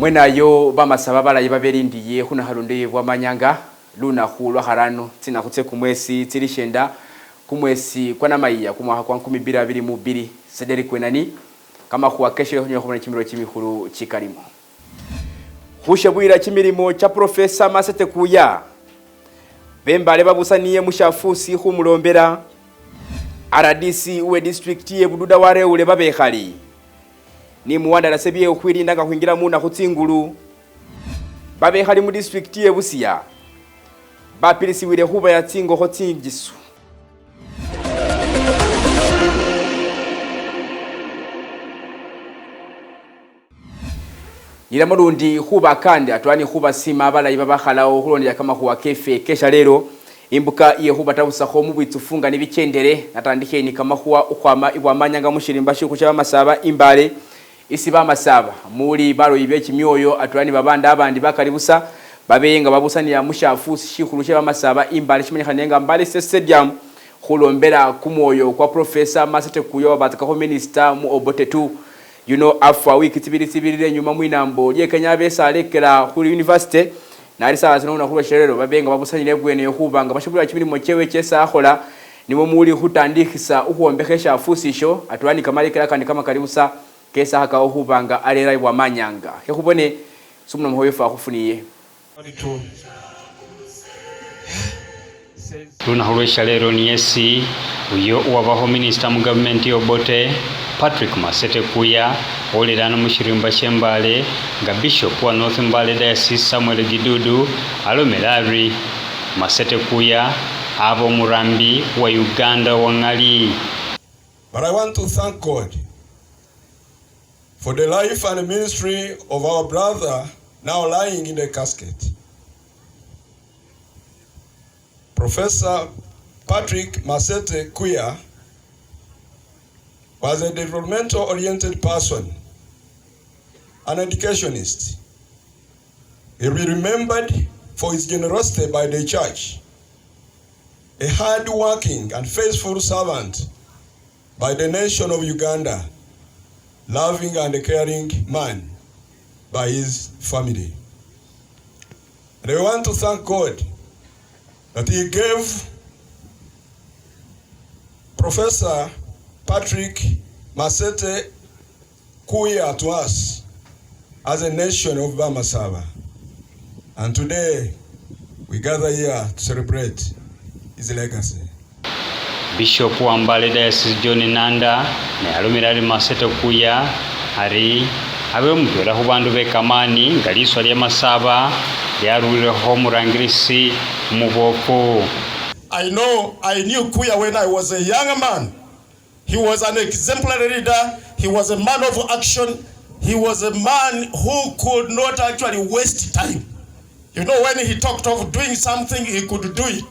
Mwenayo bamasaba balayi babelindiye khuna khalunde bwamanyanga lunakhu lwa kharano tsinakhutse kumwesi tsilishenda kumwesi kwa namaiya kumwaka kwa 2022 sederi kwenani kama khuwakeshe khunyo khumana chimiro chimikhulu chikalimo khushabwira chimilimo cha Profesa Masete Kuya bembale babusaniye mushafusi khumulombera RDC uwe district ye bududa ware ule babekhali ni muwandala sebye ukhwirinda nga khwingira muna khutsingulu babekhali mu district ye Busia bapilisiwile khuba ya tsingokho tsingisu ila malundi khuba kandi atwani khuba sima abalayi babakhalawo khulondela kamakhuwa kefe keshalelo imbuka iye khuba tabusakho mu bwitsufunga ni bichendere natandikhe ni kamakhuwa ukhwama ibwamanyanga mushirimba shikhu cha bamasaba imbale isi bamasaba muli baloyi bechimyoyo atwani babanda abandi bakalibusa babenga babusaniya mushafusi shikhulu cha bamasaba imbale chimanyikhanenga mbale stadium khulombela kumwoyo kwa Profesa Masete Kuya wabatakho minister mu Obote 2 afa wiki tibiri nyuma mwinambo lye Kenya besalekela khu university nali sawa zino khulwa Shaleelo babenga babusanile bwene khubanga bashobora chimilimo chewe chesa akhola nimo muli khutandikhisa ukhuombekhesha afusisho atwani kamalekela kandi kama kalibusa kesa haka khubanga alera ibwa manyanga khubone sumno mhoyefa khufuniye Luna khulwa Shaleelo niyesi uyo wabaho minister mu government yobote Patrick Masete Kuya olirana mushirimba shembale nga bishop wa North Mbale Diocese Samuel Gidudu alomelari Masete Kuya abo murambi wa Uganda wangali. But I want to thank God for the life and ministry of our brother now lying in the casket. Professor Patrick Masete Kuya was a developmental-oriented person, an educationist. He will be remembered for his generosity by the church, a hard-working and faithful servant by the nation of Uganda, loving and caring man by his family. And I want to thank God that he gave Professor Patrick Masete Kuya to us as a nation of Bamasaba. And today we gather here to celebrate his legacy. Bishop wa Mbale Diocese John Nanda ne alumirali Masete Kuya ari abe mutwera ku bandu bekamani ngaliswa lya masaba lyarurireho murangirisi muboko. I knew Kuya when I was a young man. He was an exemplary leader. He was a man of action. He was a man who could not actually waste time. When he talked of doing something, he could do it.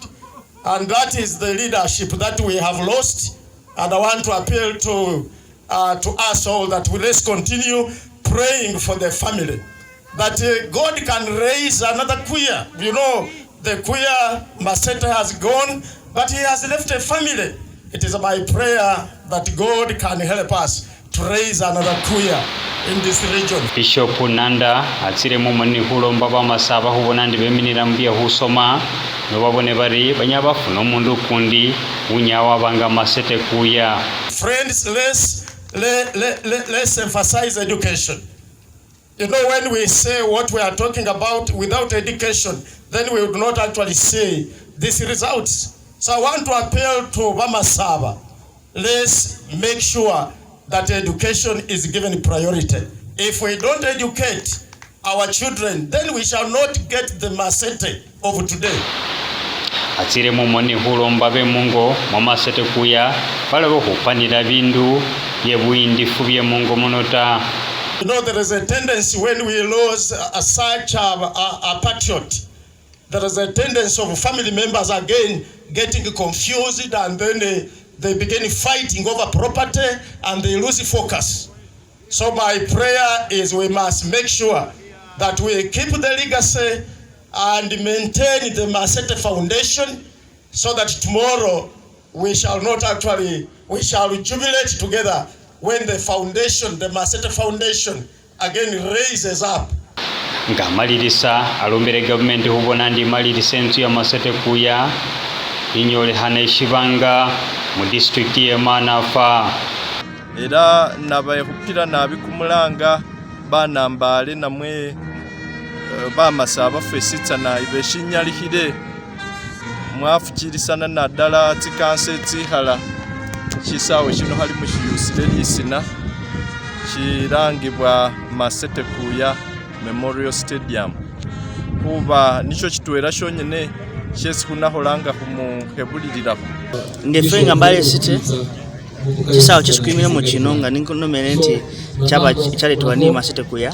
And that is the leadership that we have lost. And I want to appeal to us all that let's continue praying for the family. That God can raise another Kuya. The Kuya Masete has gone, but he has left a family. It is my prayer that God can help us to raise another Kuya in this region. Bishop Nanda atsire mumani hulomba bamasaba hubonandi beminira mbia husoma nobabone bari banyabafuno mundu kundi unyawa banga Masete Kuya. Friends, let's emphasize education. When we say what we are talking about without education, then we would not actually see these results. So I want to appeal to Bamasaba. Let's make sure that education is given priority. If we don't educate our children, then we shall not get the Masete of today. Atire mumoni hulomba be mungo Masete Kuya balabo hupanira bindu yebuindi fubye mungo monota. There is a tendency when we lose such a patriot. There is a tendency of family members again getting confused, and then they begin fighting over property and they lose focus. So my prayer is we must make sure that we keep the legacy and maintain the Masete Foundation so that tomorrow we shall jubilate together when the foundation, the Masete Foundation, again raises up. ng'amalirisa alombere gavumenti hubona ndi malirisa ensi ya Masetekuya inyolehana eshibanga mu disitulikiti y'Emanafa. Era nabayehupira nabi kumulanga banambale namwe bamasaba fesitsa na ibeshinyalihire mwafukirisana naddala tsikanse tsihala chisawo kino hali mushiyusire lisina kirangibwa Masetekuya Memorial Stadium kuba nicho kitwera shonyene kyesi kunaholanga kumuhebuliriraho ngefenga mbale site chisawo chisikwimire mu kino nga ninkonomere nti kyaletebwa ni Masetekuya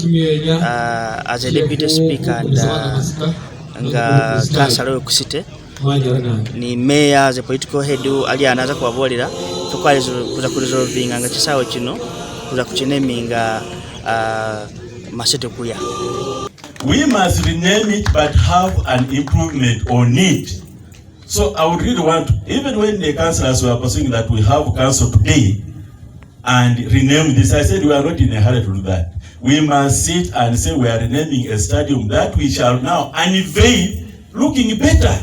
as a deputy speaker and nga councillor ku site ni mayor as a political head ali anaza kubabolera tukwalizo kuza kuresolvinga nga chisawo kino kuza kuchineminga Masetekuya. We must rename it but have an improvement on it. So I would really want, even when the councillors were pursuing that we have council today and rename this, I said we are not in a hurry to do that. We must sit and say we are renaming a stadium that we shall now unveil looking better.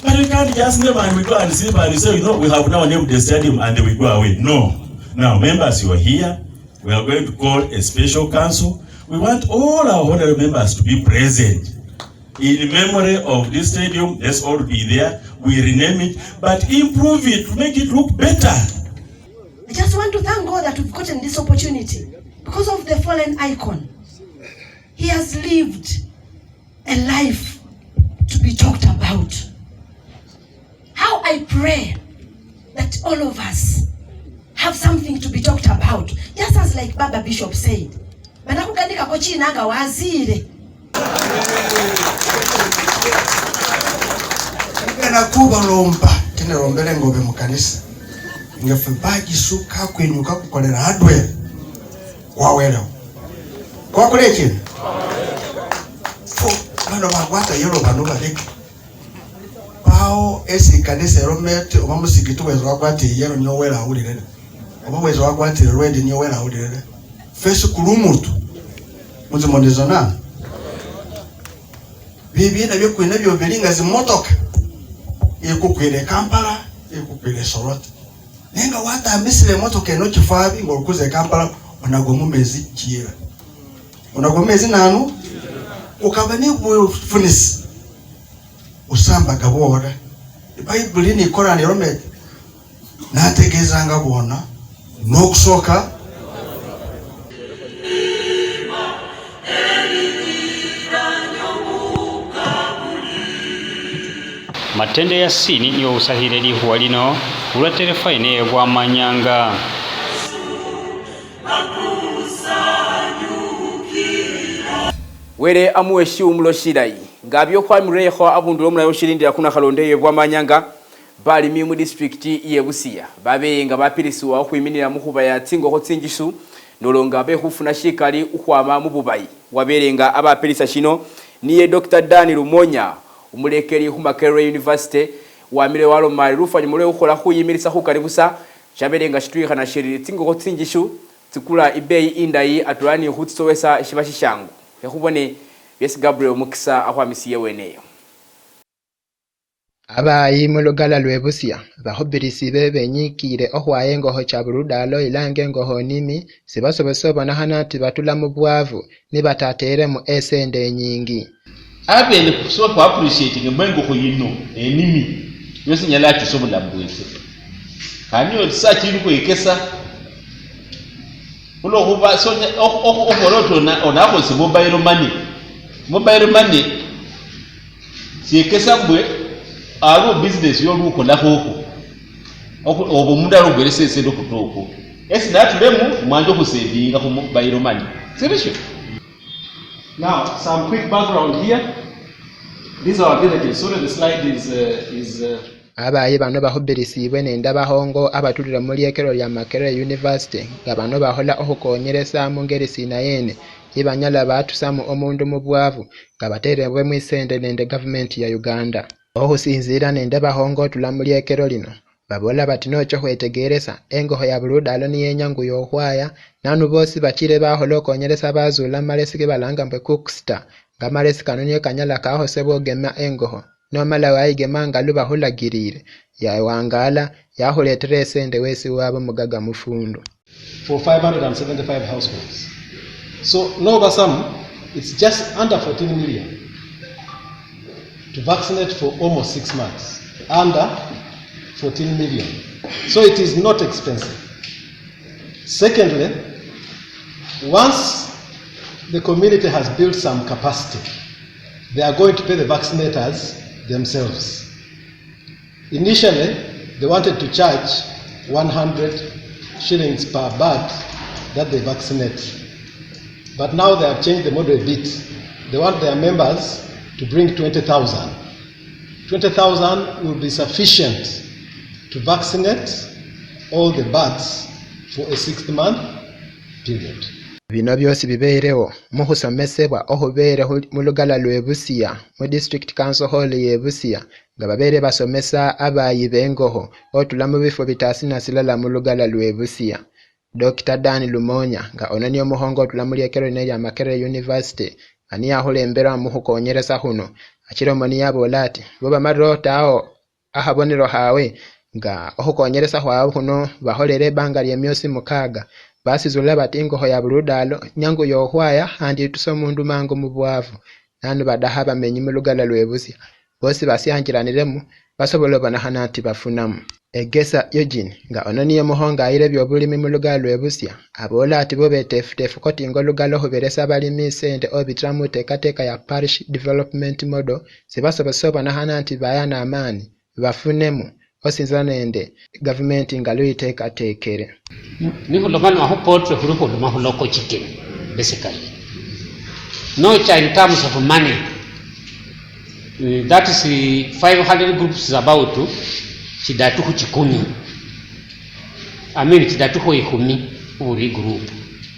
But we can't just name and we go and sleep and say, we have now named the stadium and then we go away. No. Now, members, you are here. We are going to call a special council. We want all our honorable members to be present. In memory of this stadium, let's all be there. We rename it, but improve it, make it look better. I just want to thank God that we've gotten this opportunity because of the fallen icon. He has lived a life to be talked about. How I pray that all of us have something to be talked about, just as like Baba Bishop said. Banakugandika ko chinanga wazire. Ngena kuba lomba tene lombele ngobe mu kanisa. Ngefe bagisuka kwenyuka kukolera hardware. Wawelo. Kwa kuleki. Bano bagwata yero bano baleki. Pao esi kanisa romete obamusigitu wezo bagwati yero nyowela ulirene. Obawezo bagwati red nyowela ulirene. Fesu kulumutu. Muzimonezana. Bibi na byokwina byo belinga zimotoka. Ekukwire Kampala, ekukwire Soroti. Nenga wata misile motoka eno kifabi ngokuze Kampala onagomumezi kiyera. Onagomezi nanu ukabani bufunisi. Usamba gabora. Bible ni Quran Rome nategezanga bona nokusoka Matende ya sini niyo usahire lihuwa lino ulwa telefaine ebwamanyanga. Were amuweshi umuloshirayi ngabyo kwa mireho abundulo mulayo shirindira kuna kalonde ebwamanyanga bali mi mu district ye Busia babe nga bapirisiwa okwiminira mukuba ya tsingo ko tsingishu nolonga be hufuna shikali ukwama mu bubayi waberenga abapirisa shino niye Dr. Dani Lumonya umulekeri ku Makerere University wa mire walo mali rufanye mule ukola kuyimirisa ku karibusa chaberenga shitwika na shiriri tsingo ko tsingishu tsikula ibei indayi atulani hutsowesa shibashishangu yakubone Yes Gabriel Mukisa akwamisiye weneyo. Abayi mu lugala lwe Busia bahobirisi benyikire ohwaye ngoho chaburudalo ilange ngoho nimi sibasobose bona hanati batula mu bwavu ni batatere mu esende nyingi. Abene so kwa appreciating mwengo ko yino enimi yose nyala kisobola mbwese. Kanyo sakiri ko ikesa ulo kuba so okoroto na onako si mobile money sikesa mbwe aro business yo luko na hoko obo munda rogere sese ndo kutoko esi natulemu mwanjo kusevinga ku mobile money seriously. Now some quick background here. These are our villages. So the slide is Abayi bano bahubirisibwe nenda bahongo abatulira muri ekero lya Makerere University gabano bahola okukonyeresa mu ngeri sina yene ibanyala batusamu omundu mu bwavu gabaterebwe mu isende nende government ya Uganda. Ohusinzira nende bahongo tulamuli ekero lino babola bati nocho khwetegeresa engoho ya buludalo niyo enyangu yokhwaya nanu bosi bachile bahola okonyelesa bazula malesi kebalanga mbwe cookster nga malesi kano niyo kanyala kahosebwa ogema engoho nomala wayigema nga luba hulagirire yawangala yahuletera esente wesi wabo mugaga mufundu for 575 households. So Nova Sum, it's just under 14 million to vaccinate for almost 6 months. Under 14 million. So it is not expensive. Secondly, once the community has built some capacity, they are going to pay the vaccinators themselves. Initially, they wanted to charge 100 shillings per bird that they vaccinate. But now they have changed the model a bit. They want their members to bring 20,000. 20,000 will be sufficient to vaccinate all the birds for a 6-month period. Bino byosi bibeerewo mu kusomesebwa okubeere mu lugala lw'e Busia mu District Council Hall y'e Busia nga babeere basomesa abayi b'engoho otula mu bifo bitaasina silala mu lugala lw'e Busia. Dr. Dan Lumonya nga ono niyo muhongo otula mu lyekero lya Makerere University ani yahulembera mu kukonyeresa huno akiromo niyabola ati bo bamalira otaawo ahabonero hawe nga okukonyeresa hwawe huno baholere ebbanga ly'emyosi 6 basizula bati engoho ya buludalo nyangu yohwaya andi tuso mundu mangu mu bwavu nanu badaha bamenyi mu lugala lw'e Busia bosi basyanjiraniremu basobola obonahana nti bafunamu. Egesa Eugene nga ono niyo muhongo ayire by'obulimi mu lugala lw'e Busia abola ati bo beteefuteefu kotinga olugala ohuberesa abalimi sente obitira mu teekateeka ya Parish Development Model zibasobozesa obonahana nti bayana amaani bafunemu osinzira nende gavumenti nga luyiteekateekere. Ni hulomano aho poultry huluma huloko chicken basically. No in terms of money. That is 500 groups about chidatu chikumi. I mean chidatu ikumi uri group.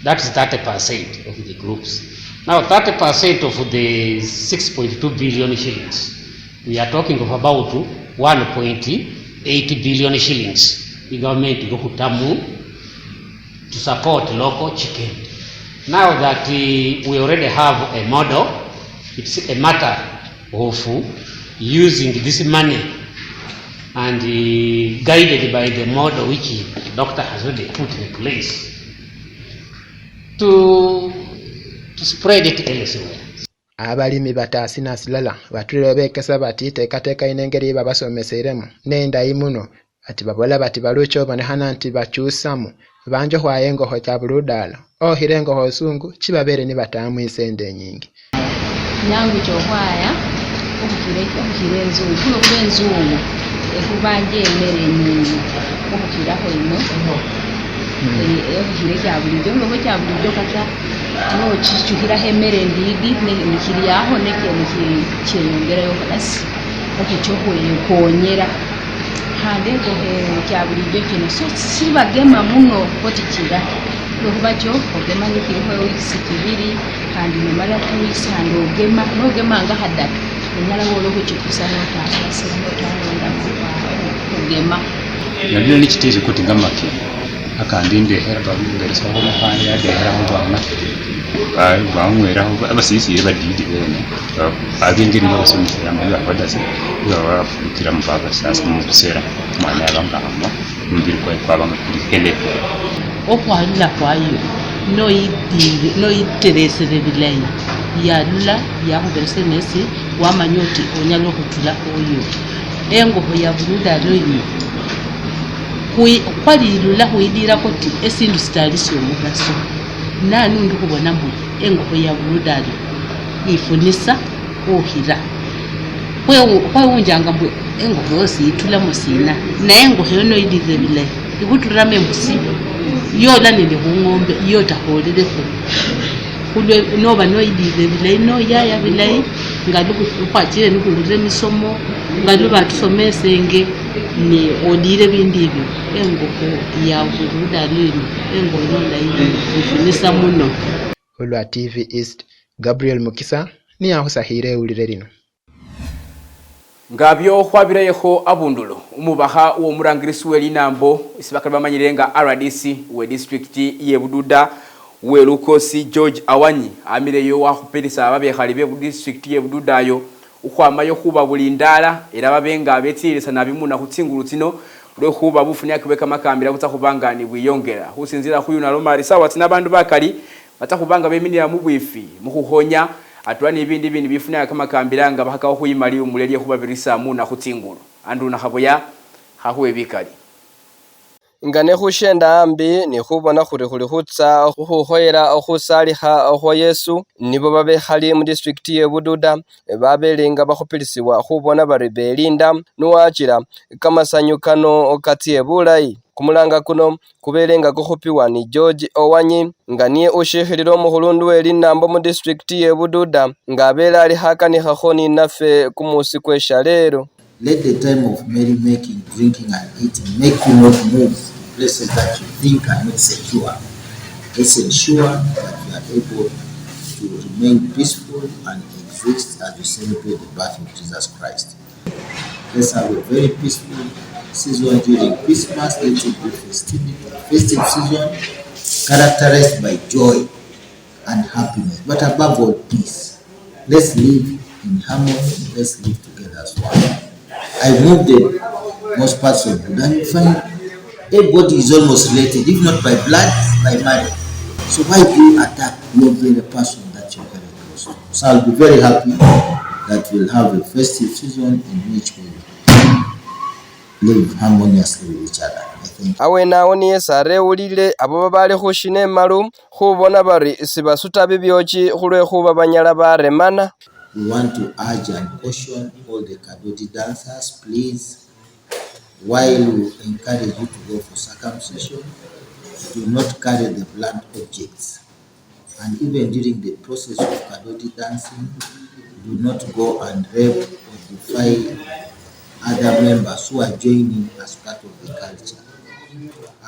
That is 30% of the groups. Now 30% of the 6.2 billion shillings. We are talking of about 1.8 billion shillings. The government go to support local chicken. Now that we already have a model, it's a matter of using this money and guided by the model which the doctor has already put in place to spread it elsewhere. Abalimi bataasina silala batulira beekesa bati iteekateeka inengeri babasomeseremu n'endayi muno ati babola bati baluuki obonehana nti bakyusamu banjohwayo engoho kya buludalo ohira engoho osungu kibabeere ni bataamu isende nyingi. Nyangu kyohwaya okukira enzungu kuno kuba enzungu ekubanja emmere nyingi okukiraho ino okukira ekya bulijjo ng'oba ekya bulijjo kata nokikyukiraho emmere ndiidi nikiryaho nekyeyongerayo kalasi okukyokwekonyera hande engoho kya bulijjo kino so sibagema muno kotikira lwokuba kyo ogema nikiriho wiikisi 2 kandi nomala 2 weeks kandi nogema nga haddatu omala wola okukikusa notaasira notalonda kugema nalina nikiteeze kuti nga make akandi ndehera babimberesaho omukandi yadeheraho bwana banyweraho abasiisire badiidi bene ab'engeri nga basomeseramu babadase babafukira mu babasasa mu biseera omwana yabangamo omubiri gwawe kwabanga kuli helefu okwalula kwayo noyiteresere bilayi yalula yahuberesa emesi wamanya oti onyala okutula oyo engoho ya buludalo ino kwalilula huidirako ti esindu sitalisi omugaso nanu ndi kubona mbu engoho ya buludalo ifunisa ohira kwewunjanga mbu engoho yosi itula musina naye engoho yo noyidire bilayi ikutuliramu embusi yola nende hung'ombe yotaholeleko kulwe noba noyidire bilayi noyaya bilayi nga lukwatire nikulurira emisomo nga lubatusomesenge ne olire bindu ebyo engoho ya buludalo ino engoho nolayi ifunisa muno. Olwa TV East Gabriel Mukisa ni ahusahire ewulire lino. ngabyo khwabirayeho abundulo umubaha w'omurangirisi w'elinambo isibakali bamanyire nga RDC we district ye Bududa we Lukosi George Awanyi amireyo wakhupirisa ababekhali be district ye Bududa yo ukhwamayo khuba bulindala era babenga abetilisa nabimuna khutsingulu tsino lwekhuba bufuni akibeka makambira butsa khubanga ni bwiyongera khusinzira khuyuna lomari sawa tsina bandu bakali batsa khubanga beminira mu bwifi mukhuhonya atwani ibindi bifuna kama kambiranga bahaka khuyimali umuleli khubabirisa muna khutsingulu andu nakhaboya khahuwe bikali ngane khushenda ambi ni khubona khuri khuli khutsa khukhoyera okhusaliha okho Yesu nibo babekhali mu district ye Bududa babelenga bakhupilisiwa khubona bari belinda nuwachira kamasanyu kano katsiye bulayi kumulanga kuno kubelenga kukhupiwa ni George Owanyi nga niye ushikhililo mukhulundu welinambo mu district ye Bududa nga abela ali hakanikhakho ni nafe kumusi kwe Shaleelo. Let the time of merrymaking, drinking and eating make you not move to places that you think are not secure. Let's ensure that we are able to remain peaceful and exist as we celebrate the birth of Jesus Christ. Let's have a very peaceful season during Christmas. Let it be festive season characterized by joy and happiness, but above all peace. Let's live in harmony. Let's live together as one. I moved the most parts of Buddha and you find everybody is almost related, if not by blood, by marriage. So why do you attack your very person that you're very close to? So I'll be very happy that we'll have a festive season in which we live harmoniously with each other. Awe nawo niye sare ulile abo babali khushine malu khubona bari sibasuta bibyochi khulwe khuba banyala baremana. We want to urge and caution all the Kadodi dancers, please, while we encourage you to go for circumcision, do not carry the blunt objects. And even during the process of Kadodi dancing, do not go and rape or defy other members who are joining as part of the culture.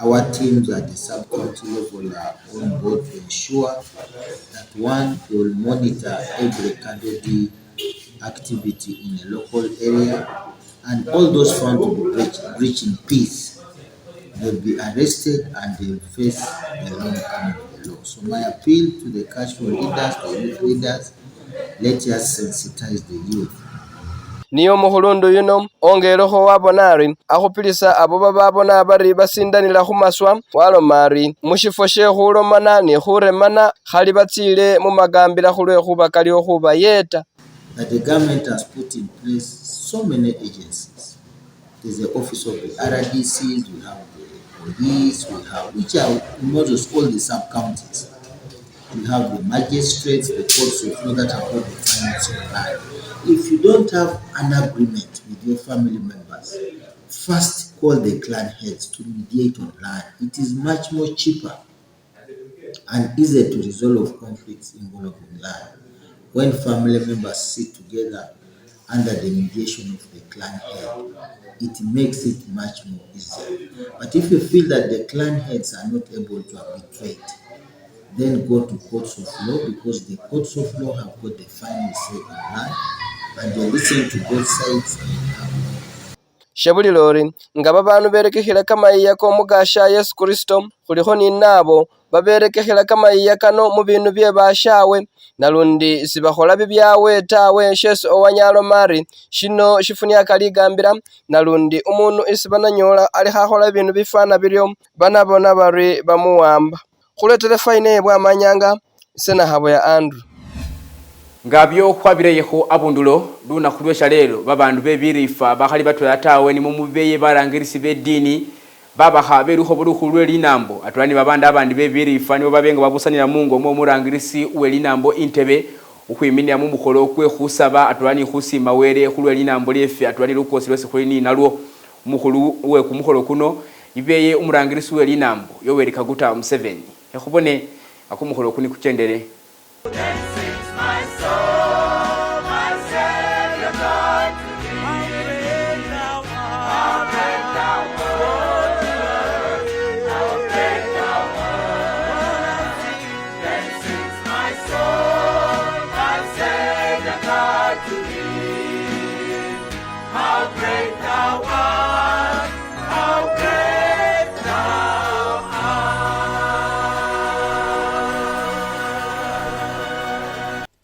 Our teams at the sub-county level are on board to ensure that one, they will monitor every Kadodi activity in a local area, and all those found to be breaching peace, they'll be arrested and they'll face the long of the law. So my appeal to the cultural leaders, the youth leaders, let us sensitize the youth. Niyo muhulundu yuno ongeroho wabonari akhupilisa abo bababona bari basindanila khumaswa walomari mushifo she khulomana ni khuremana khali batsile mu magambila khulwe khuba kaliwo khuba yeta. That the government has put in place so many agencies. There's the office of the RDCs, we have the police, we have, which are almost all the sub-counties. We have the magistrates, the courts of law that are all the finance of land. If you don't have an agreement with your family members, first call the clan heads to mediate on land. It is much more cheaper and easier to resolve conflicts involving land when family members sit together under the mediation of the clan head. It makes it much more easier. But if you feel that the clan heads are not able to arbitrate, then go to courts of law, because the courts of law have got the final say on land, and they listen to both sides. Shebulilori nga babantu berekekhela kamaiya komugasha Yesu Kristo khulikho ni nabo baberekekhela kamaiya kano mu bintu bye bashawe nalundi sibakhola bibyawe tawe Shesu owanyalo mari shino shifunia kaligambira nalundi umuntu isibananyola ali khakhola ibintu bifana biryo banabona bari bamuwamba khule telefone bwa manyanga sena habo ya Andrew ngabyo khwabireyeho abundulo luna khulwe Shaleelo babandu bebirifa bakhali batwala tawe ni mumubeye barangirisi bedini babaha beruho burukhulwe linambo atwani babanda abandi bebirifa nibo babenga babusanira mungo mu murangirisi welinambo intebe ukhwiminia mu mukholo kwe khusaba atwani khusima were khulwe linambo lefe atwani lukosi lwese khulini nalwo mukhulu we kumukholo kuno ibeye umurangirisi welinambo Yoweri Kaguta Museveni ekhubone akumukholo kuni kuchendere.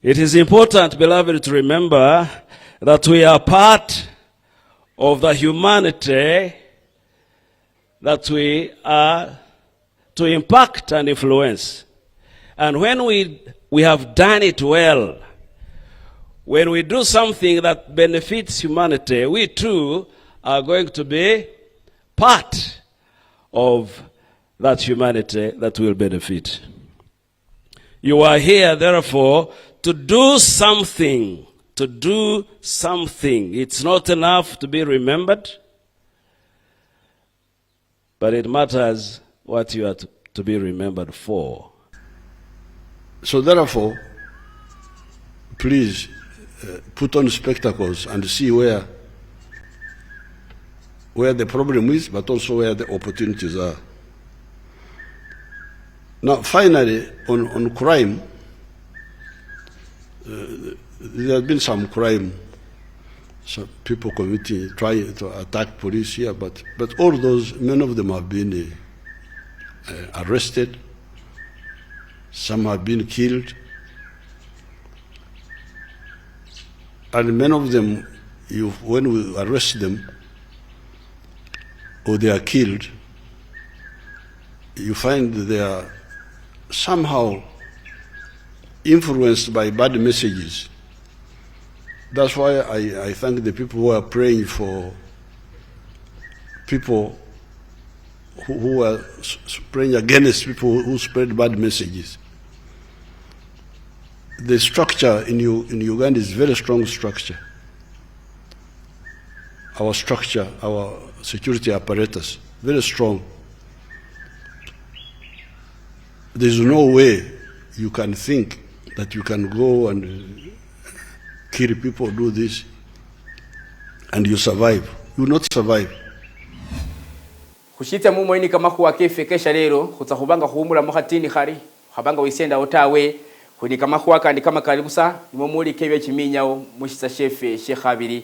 It is important, beloved, to remember that we are part of the humanity that we are to impact and influence. And when we have done it well, when we do something that benefits humanity, we too are going to be part of that humanity that will benefit. You are here, therefore, to do something. To do something. It's not enough to be remembered, but it matters what you are to be remembered for. So therefore, please put on spectacles and see where the problem is, but also where the opportunities are. Now, finally, on crime, there has been some crime, some people trying to attack police here, but all those, many of them have been arrested, some have been killed, and many of them, when we arrest them, or they are killed, you find they are somehow influenced by bad messages. That's why I thank the people who are praying for people who are praying against people who spread bad messages. The structure in Uganda is very strong structure. Our structure, our security apparatus, very strong. There's no way you can think that you can go and kill people, do this, and you survive. You will not survive. Kushita mumoini kama kuwa kefe kesha lero kutsahubanga kuhumula muhatini khari habanga wisenda otawe kuni kama kuwa kandi kama karibusa nimomuli kebe chiminyao mushisa shefe shekhabiri